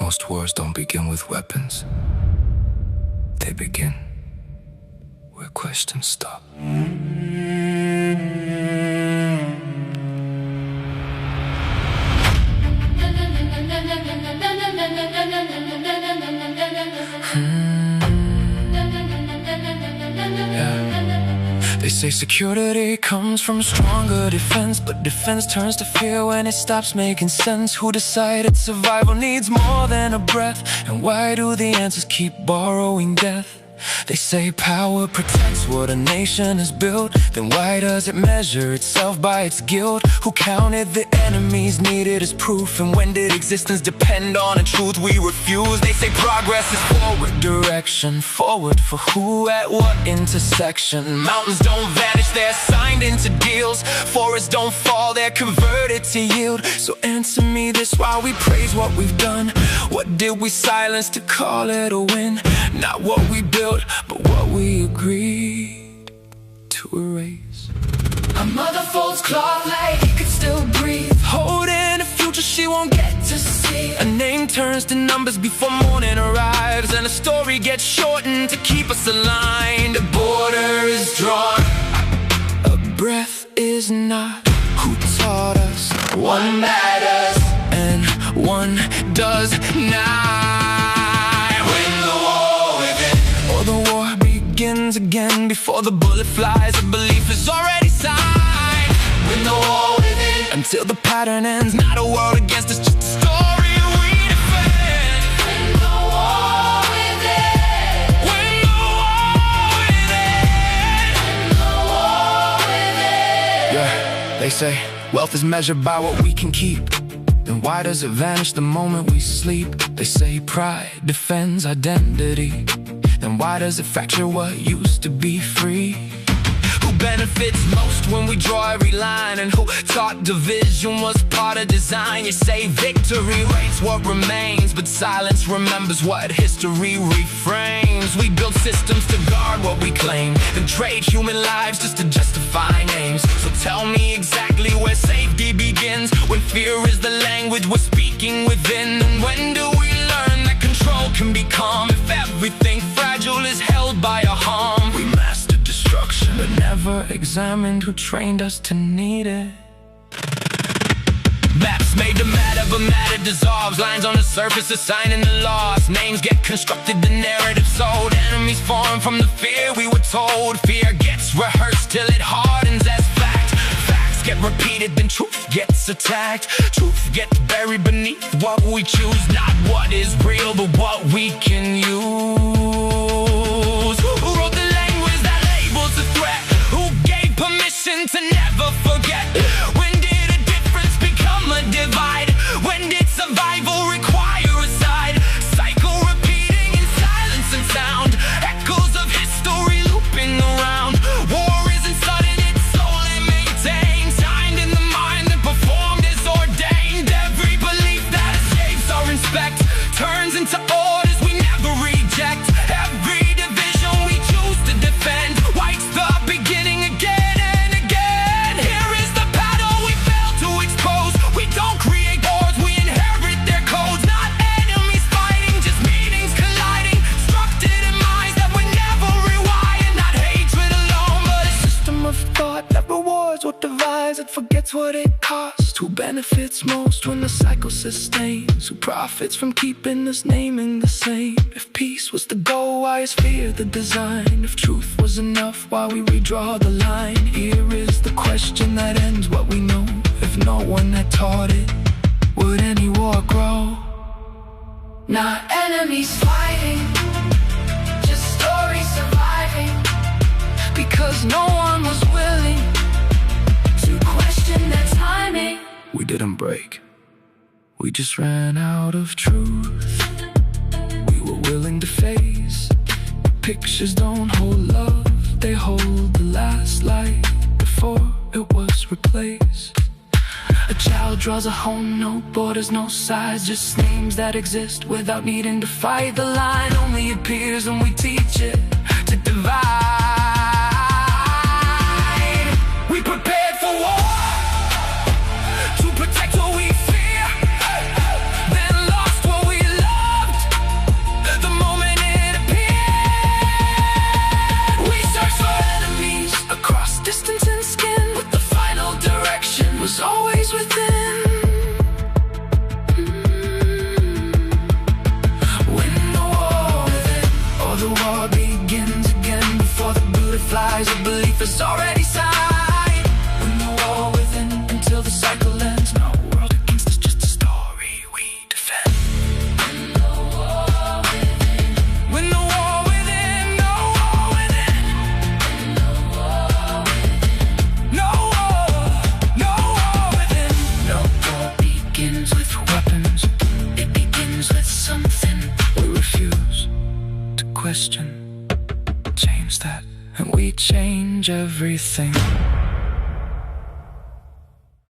Most wars don't begin with weapons. They begin where questions stop. They say security comes from stronger defense, but defense turns to fear when it stops making sense. Who decided survival needs more than a breath? And why do the answers keep borrowing death? They say power protects what a nation is built. Then why does it measure itself by its guilt? Who counted the enemies needed as proof? And when did existence depend on a truth we refuse? They say progress is forward direction. Forward for who, at what intersection? Mountains don't vanish, they're signed into deals. Forests don't fall, they're converted to yield. So answer me this while we praise what we've done. What did we silence to call it a win? Not what we built, but what we agreed to erase. A mother folds cloth like he could still breathe, holding a future she won't get to see. A name turns to numbers before morning arrives, and a story gets shortened to keep us aligned. A border is drawn, a breath is not. Who taught us one matters and one does not? The war begins again before the bullet flies. A belief is already signed. Win the war within until the pattern ends. Not a world against us, just a story we defend. Win the war within. Win the war within. Win the war within. Yeah, they say wealth is measured by what we can keep. Then why does it vanish the moment we sleep? They say pride defends identity. Then why does it fracture what used to be free? Who benefits most when we draw every line? And who taught division was part of design? You say victory rates what remains, but silence remembers what history reframes. We build systems to guard what we claim, then trade human lives just to justify names. So tell me exactly where safety begins, when fear is the language we're speaking within. And when do we learn that control can be calm if everything fragile is held by a harm? We mastered destruction, but never examined who trained us to need it. Maps made to matter, but matter dissolves. Lines on the surface assigning the loss. Names get constructed, the narrative sold. Enemies form from the fear we were told. Fear gets rehearsed till it hardens as fact. Facts get repeated, then truth gets attacked. Truth gets buried beneath what we choose. Not what is real, but what we can use. Who wrote the language that labels a threat? Who gave permission to never forget? When did a difference become a divide? When did survival require a side? Cycle repeating in silence and sound. Echoes of history looping around. War isn't sudden, it's solely maintained. Signed in the mind and performed as ordained. Every belief that escapes our respect turns into orders we never reject. Every division we choose to defend wipes the beginning again and again. Here is the battle we fail to expose. We don't create wars, we inherit their codes. Not enemies fighting, just meanings colliding. Structured in minds that were never rewired. Not hatred alone, but a system of thought that rewards what divides. It forgets what it costs. Who benefits most when the cycle sustains? Who profits from keeping us naming the same? If peace was the goal, why is fear the design? If truth was enough, why we redraw the line? Here is the question that ends what we know. If no one had taught it, would any war grow? Not enemies fighting, just stories surviving. Because no one was willing to question their timing. We didn't break, we just ran out of truth. We were willing to face. Pictures don't hold love, they hold the last light before it was replaced. A child draws a home, no borders, no sides, just names that exist without needing to fight. The line only appears when we teach it to divide. We prepared for war to protect what we fear, then lost what we love. change everything.